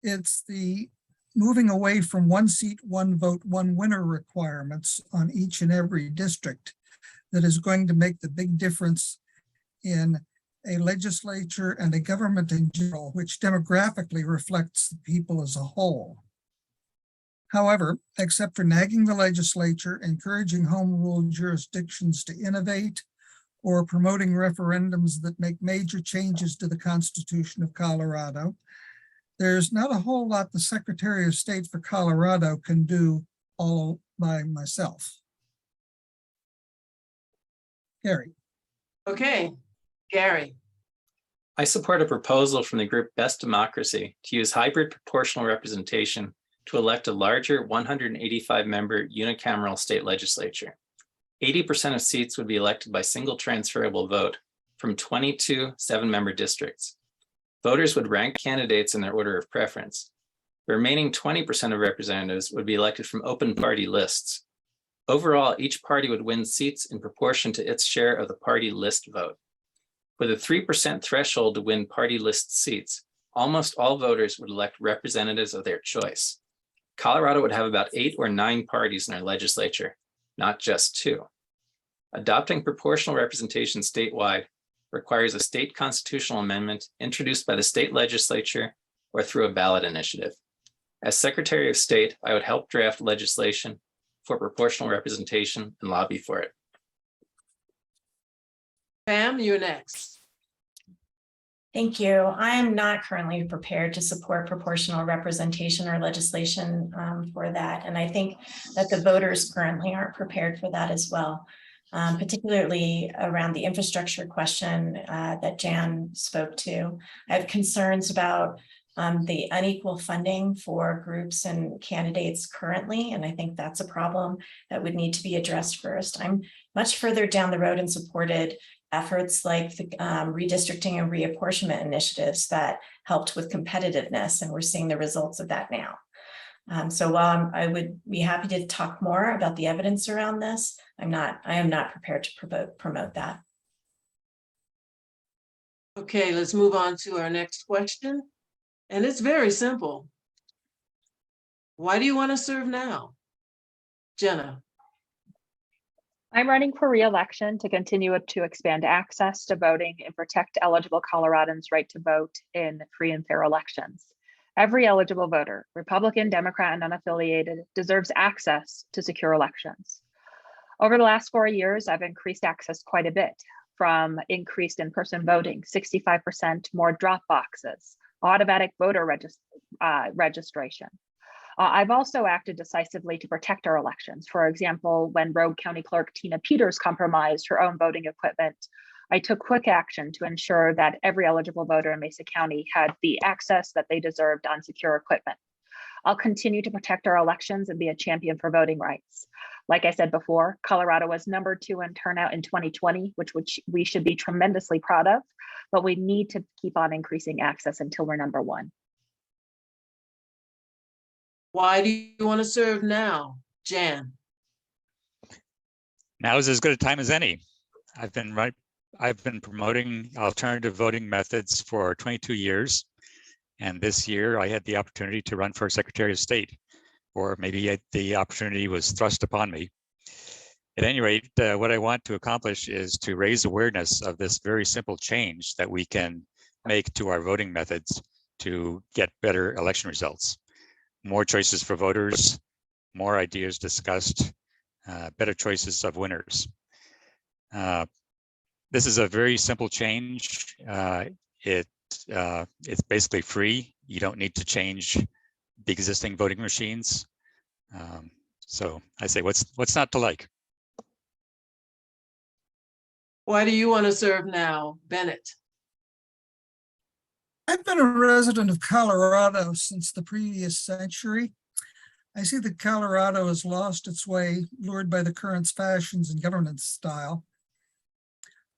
it's the moving away from one seat, one vote, one winner requirements on each and every district that is going to make the big difference in a legislature and a government in general, which demographically reflects the people as a whole. However, except for nagging the legislature, encouraging home rule jurisdictions to innovate, or promoting referendums that make major changes to the Constitution of Colorado, there's not a whole lot the Secretary of State for Colorado can do all by myself. Gary. Okay, Gary. I support a proposal from the group Best Democracy to use hybrid proportional representation to elect a larger 185-member unicameral state legislature. 80% of seats would be elected by single transferable vote from 22 7-member districts. Voters would rank candidates in their order of preference. The remaining 20% of representatives would be elected from open party lists. Overall, each party would win seats in proportion to its share of the party list vote. With a 3% threshold to win party list seats, almost all voters would elect representatives of their choice. Colorado would have about 8 or 9 parties in their legislature, not just 2. Adopting proportional representation statewide requires a state constitutional amendment introduced by the state legislature or through a ballot initiative. As Secretary of State, I would help draft legislation for proportional representation and lobby for it. Pam, you're next. Thank you. I am not currently prepared to support proportional representation or legislation for that. And I think that the voters currently aren't prepared for that as well. Particularly around the infrastructure question that Jan spoke to. I have concerns about the unequal funding for groups and candidates currently, and I think that's a problem that would need to be addressed first. I'm much further down the road and supported efforts like the redistricting and reapportionment initiatives that helped with competitiveness, and we're seeing the results of that now. So while I would be happy to talk more about the evidence around this, I am not prepared to promote that. Okay, let's move on to our next question. And it's very simple. Why do you want to serve now? Jenna. I'm running for re-election to continue to expand access to voting and protect eligible Coloradans' right to vote in free and fair elections. Every eligible voter, Republican, Democrat, and unaffiliated, deserves access to secure elections. Over the last 4 years, I've increased access quite a bit, from increased in-person voting, 65% more drop boxes, automatic voter registration. I've also acted decisively to protect our elections. For example, when Rogue County Clerk Tina Peters compromised her own voting equipment, I took quick action to ensure that every eligible voter in Mesa County had the access that they deserved on secure equipment. I'll continue to protect our elections and be a champion for voting rights. Like I said before, Colorado was #2 in turnout in 2020, which we should be tremendously proud of, but we need to keep on increasing access until we're #1. Why do you want to serve now, Jan? Now is as good a time as any. I've been promoting alternative voting methods for 22 years. And this year I had the opportunity to run for Secretary of State, or maybe the opportunity was thrust upon me. At any rate, what I want to accomplish is to raise awareness of this very simple change that we can make to our voting methods to get better election results. More choices for voters, more ideas discussed, better choices of winners. This is a very simple change. It's basically free. You don't need to change the existing voting machines. So I say, what's not to like? Why do you want to serve now, Bennett? I've been a resident of Colorado since the previous century. I see that Colorado has lost its way, lured by the current fashions and governance style.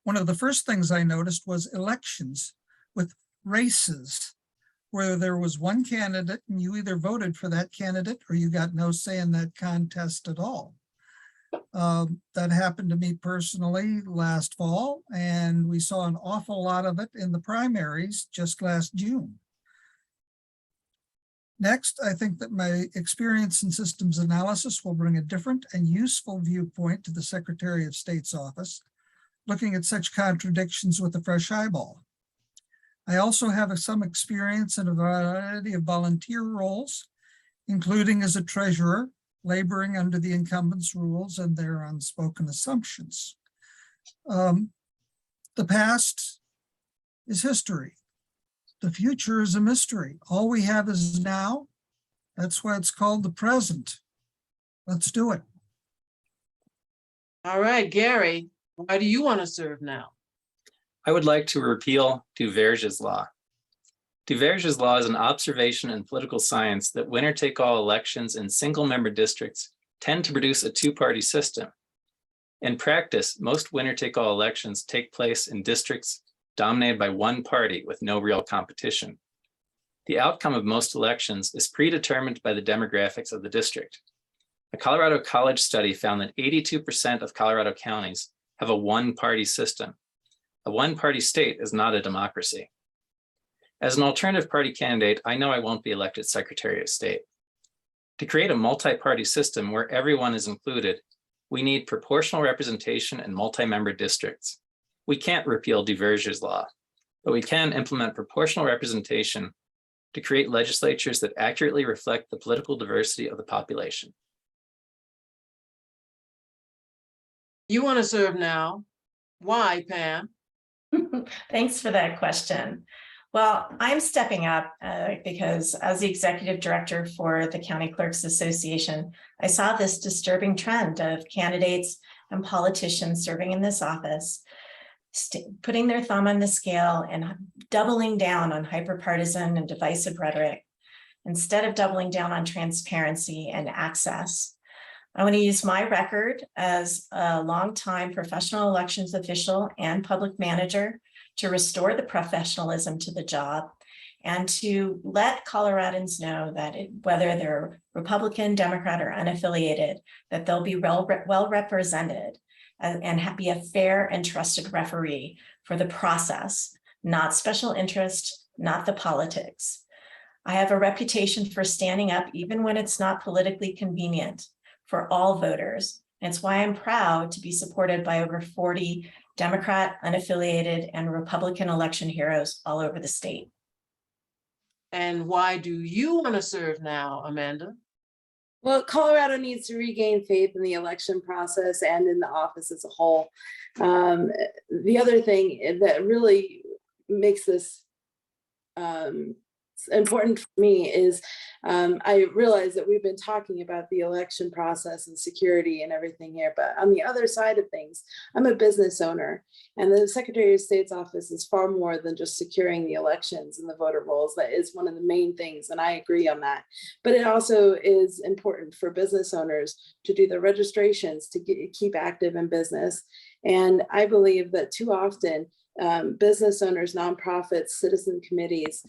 One of the first things I noticed was elections with races, where there was one candidate and you either voted for that candidate or you got no say in that contest at all. That happened to me personally last fall, and we saw an awful lot of it in the primaries just last June. Next, I think that my experience in systems analysis will bring a different and useful viewpoint to the Secretary of State's office, looking at such contradictions with a fresh eyeball. I also have some experience in a variety of volunteer roles, including as a treasurer, laboring under the incumbents' rules and their unspoken assumptions. The past is history. The future is a mystery. All we have is now. That's why it's called the present. Let's do it. All right, Gary, why do you want to serve now? I would like to repeal Duverger's law. Duverger's law is an observation in political science that winner-take-all elections in single-member districts tend to produce a two-party system. In practice, most winner-take-all elections take place in districts dominated by one party with no real competition. The outcome of most elections is predetermined by the demographics of the district. A Colorado College study found that 82% of Colorado counties have a one-party system. A one-party state is not a democracy. As an alternative party candidate, I know I won't be elected Secretary of State. To create a multi-party system where everyone is included, we need proportional representation in multi-member districts. We can't repeal Duverger's law, but we can implement proportional representation to create legislatures that accurately reflect the political diversity of the population. You want to serve now. Why, Pam? Thanks for that question. Well, I'm stepping up because as the executive director for the County Clerks Association, I saw this disturbing trend of candidates and politicians serving in this office, putting their thumb on the scale and doubling down on hyperpartisan and divisive rhetoric, instead of doubling down on transparency and access. I want to use my record as a longtime professional elections official and public manager to restore the professionalism to the job and to let Coloradans know that whether they're Republican, Democrat, or unaffiliated, that they'll be well represented and be a fair and trusted referee for the process, not special interest, not the politics. I have a reputation for standing up even when it's not politically convenient for all voters. And it's why I'm proud to be supported by over 40 Democrat, unaffiliated, and Republican election heroes all over the state. And why do you want to serve now, Amanda? Well, Colorado needs to regain faith in the election process and in the office as a whole. The other thing that really makes this important for me is I realize that we've been talking about the election process and security and everything here, but on the other side of things, I'm a business owner, and the Secretary of State's office is far more than just securing the elections and the voter rolls. That is one of the main things, and I agree on that. But it also is important for business owners to do the registrations to keep active in business. And I believe that too often business owners, nonprofits, citizen committees,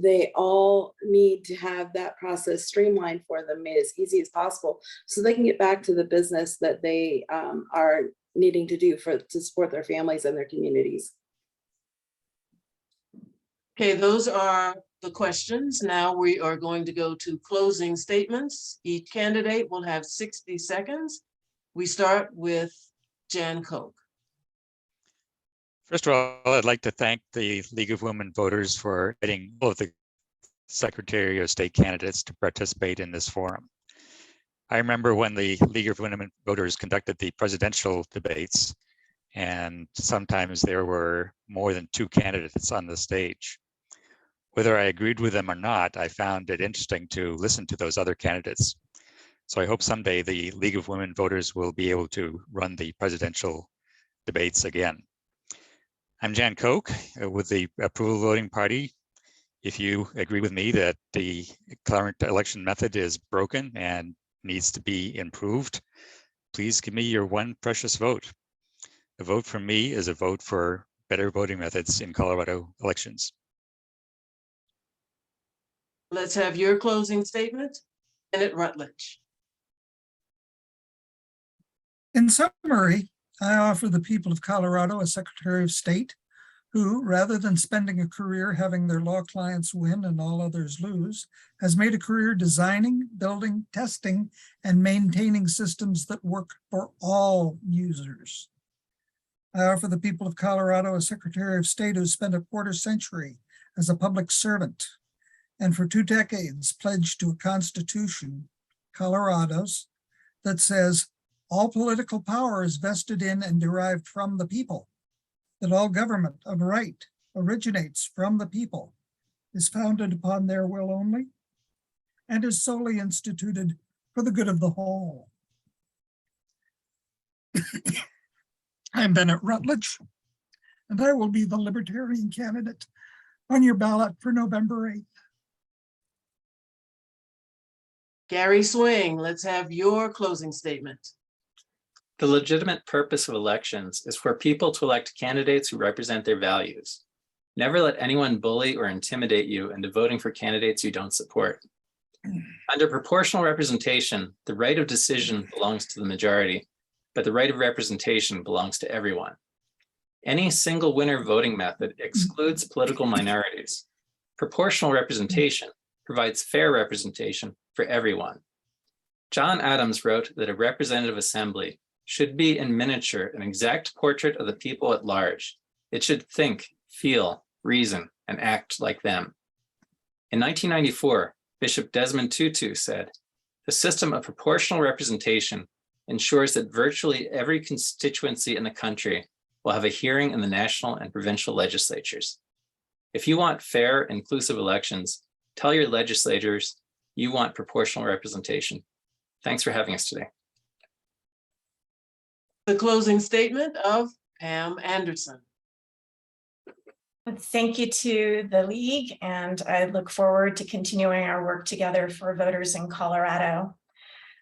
they all need to have that process streamlined for them, made as easy as possible, so they can get back to the business that they are needing to do to support their families and their communities. Okay, those are the questions. Now we are going to go to closing statements. Each candidate will have 60 seconds. We start with Jan Koch. First of all, I'd like to thank the League of Women Voters for inviting all of the Secretary of State candidates to participate in this forum. I remember when the League of Women Voters conducted the presidential debates, and sometimes there were more than 2 candidates on the stage. Whether I agreed with them or not, I found it interesting to listen to those other candidates. So I hope someday the League of Women Voters will be able to run the presidential debates again. I'm Jan Koch with the Approval Voting Party. If you agree with me that the current election method is broken and needs to be improved, please give me your one precious vote. A vote from me is a vote for better voting methods in Colorado elections. Let's have your closing statement. Bennett Rutledge. In summary, I offer the people of Colorado a Secretary of State who, rather than spending a career having their law clients win and all others lose, has made a career designing, building, testing, and maintaining systems that work for all users. I offer the people of Colorado a Secretary of State who spent a quarter century as a public servant and for 2 decades pledged to a constitution, Colorado's, that says all political power is vested in and derived from the people, that all government of right originates from the people, is founded upon their will only, and is solely instituted for the good of the whole. I'm Bennett Rutledge, and I will be the Libertarian candidate on your ballot for November 8th. Gary Swing, let's have your closing statement. The legitimate purpose of elections is for people to elect candidates who represent their values. Never let anyone bully or intimidate you into voting for candidates you don't support. Under proportional representation, the right of decision belongs to the majority, but the right of representation belongs to everyone. Any single winner voting method excludes political minorities. Proportional representation provides fair representation for everyone. John Adams wrote that a representative assembly should be in miniature an exact portrait of the people at large. It should think, feel, reason, and act like them. In 1994, Bishop Desmond Tutu said, "The system of proportional representation ensures that virtually every constituency in the country will have a hearing in the national and provincial legislatures. If you want fair, inclusive elections, tell your legislators you want proportional representation." Thanks for having us today. The closing statement of Pam Anderson. Thank you to the League, and I look forward to continuing our work together for voters in Colorado.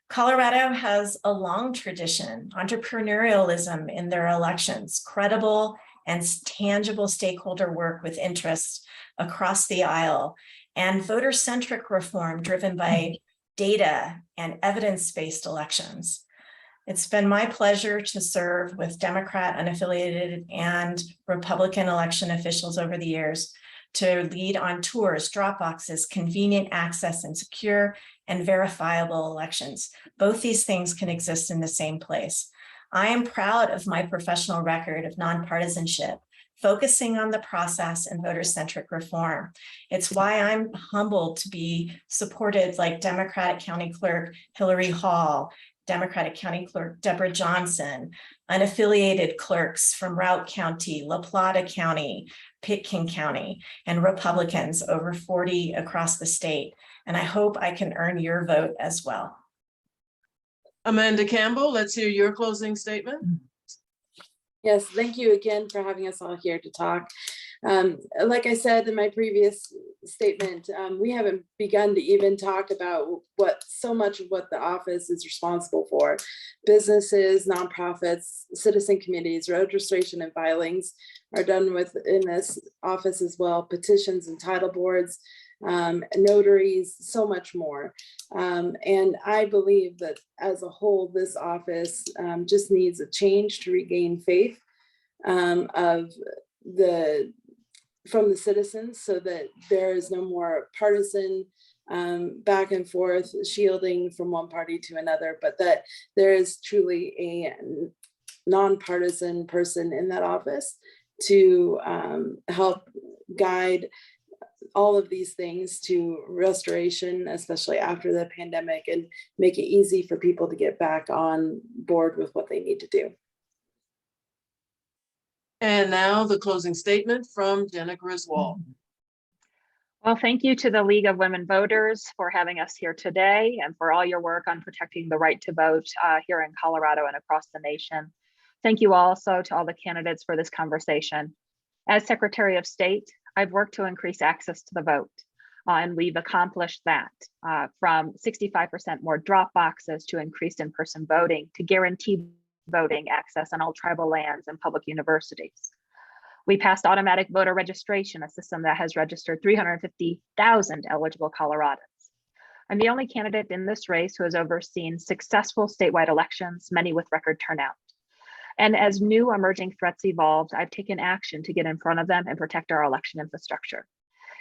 Colorado has a long tradition, entrepreneurialism in their elections, credible and tangible stakeholder work with interest across the aisle, and voter-centric reform driven by data and evidence-based elections. It's been my pleasure to serve with Democrat, unaffiliated, and Republican election officials over the years to lead on tours, drop boxes, convenient access, and secure and verifiable elections. Both these things can exist in the same place. I am proud of my professional record of nonpartisanship, focusing on the process and voter-centric reform. It's why I'm humbled to be supported like Democratic County Clerk Hillary Hall, Democratic County Clerk Deborah Johnson, unaffiliated clerks from Routt County, La Plata County, Pitkin County, and Republicans over 40 across the state. And I hope I can earn your vote as well. Amanda Campbell, let's hear your closing statement. Yes, thank you again for having us all here to talk. Like I said in my previous statement, we haven't begun to even talk about so much of what the office is responsible for. Businesses, nonprofits, citizen committees, registration and filings are done within this office as well. Petitions and title boards, notaries, so much more. And I believe that as a whole, this office just needs a change to regain faith from the citizens, so that there is no more partisan back and forth shielding from one party to another, but that there is truly a nonpartisan person in that office to help guide all of these things to restoration, especially after the pandemic, and make it easy for people to get back on board with what they need to do. And now the closing statement from Jenna Griswold. Well, thank you to the League of Women Voters for having us here today and for all your work on protecting the right to vote here in Colorado and across the nation. Thank you also to all the candidates for this conversation. As Secretary of State, I've worked to increase access to the vote, and we've accomplished that from 65% more drop boxes to increased in-person voting to guaranteed voting access on all tribal lands and public universities. We passed automatic voter registration, a system that has registered 350,000 eligible Coloradans. I'm the only candidate in this race who has overseen successful statewide elections, many with record turnout. And as new emerging threats evolved, I've taken action to get in front of them and protect our election infrastructure.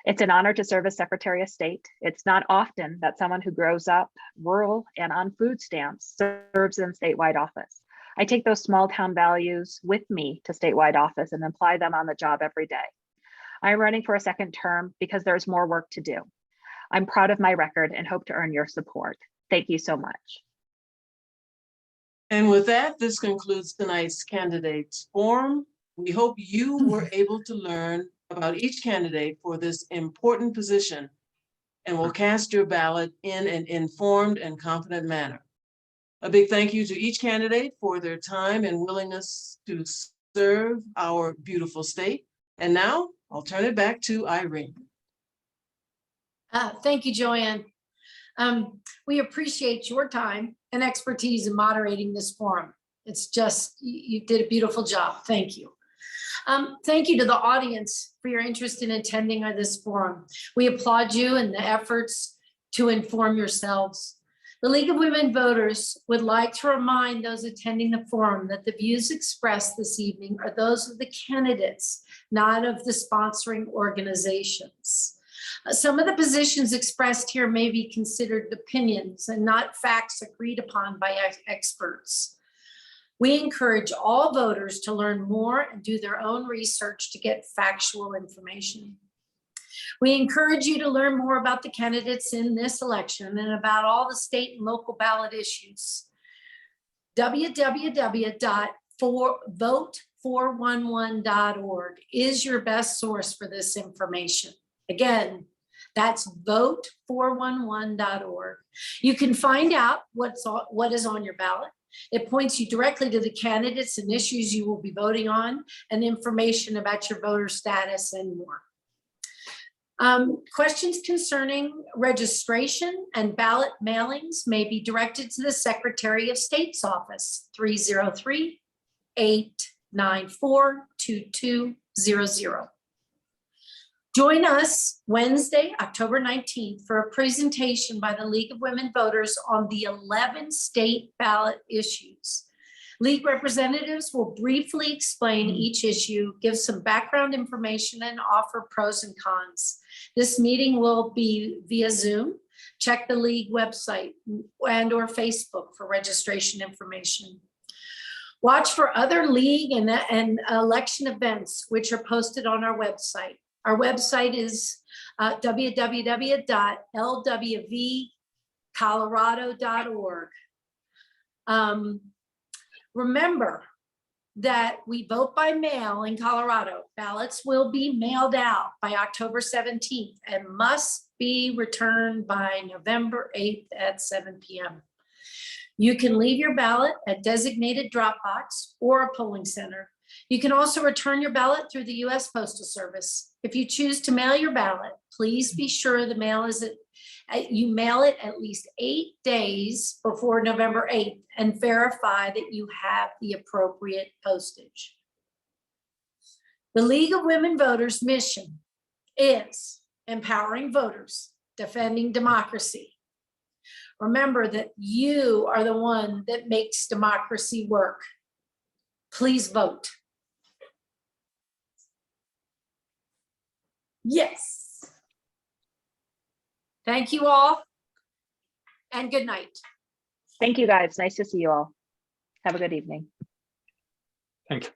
It's an honor to serve as Secretary of State. It's not often that someone who grows up rural and on food stamps serves in statewide office. I take those small town values with me to statewide office and apply them on the job every day. I'm running for a second term because there's more work to do. I'm proud of my record and hope to earn your support. Thank you so much. And with that, this concludes tonight's candidates forum. We hope you were able to learn about each candidate for this important position and will cast your ballot in an informed and confident manner. A big thank you to each candidate for their time and willingness to serve our beautiful state. And now I'll turn it back to Irene. Thank you, Joanne. We appreciate your time and expertise in moderating this forum. It's just, you did a beautiful job. Thank you. Thank you to the audience for your interest in attending this forum. We applaud you and the efforts to inform yourselves. The League of Women Voters would like to remind those attending the forum that the views expressed this evening are those of the candidates, not of the sponsoring organizations. Some of the positions expressed here may be considered opinions and not facts agreed upon by experts. We encourage all voters to learn more and do their own research to get factual information. We encourage you to learn more about the candidates in this election and about all the state and local ballot issues. www.vote411.org is your best source for this information. Again, that's vote411.org. You can find out what is on your ballot. It points you directly to the candidates and issues you will be voting on and information about your voter status and more. Questions concerning registration and ballot mailings may be directed to the Secretary of State's office, 303-894-2200. Join us Wednesday, October 19th for a presentation by the League of Women Voters on the 11 state ballot issues. League representatives will briefly explain each issue, give some background information, and offer pros and cons. This meeting will be via Zoom. Check the League website and/or Facebook for registration information. Watch for other league and election events, which are posted on our website. Our website is www.lwvcolorado.org. Remember that we vote by mail in Colorado. Ballots will be mailed out by October 17th and must be returned by November 8th at 7 p.m. You can leave your ballot at designated drop box or a polling center. You can also return your ballot through the U.S. Postal Service. If you choose to mail your ballot, please be sure the mail is you mail it at least 8 days before November 8th and verify that you have the appropriate postage. The League of Women Voters mission is empowering voters, defending democracy. Remember that you are the one that makes democracy work. Please vote. Yes. Thank you all, and good night. Thank you, guys. Nice to see you all. Have a good evening. Thank you.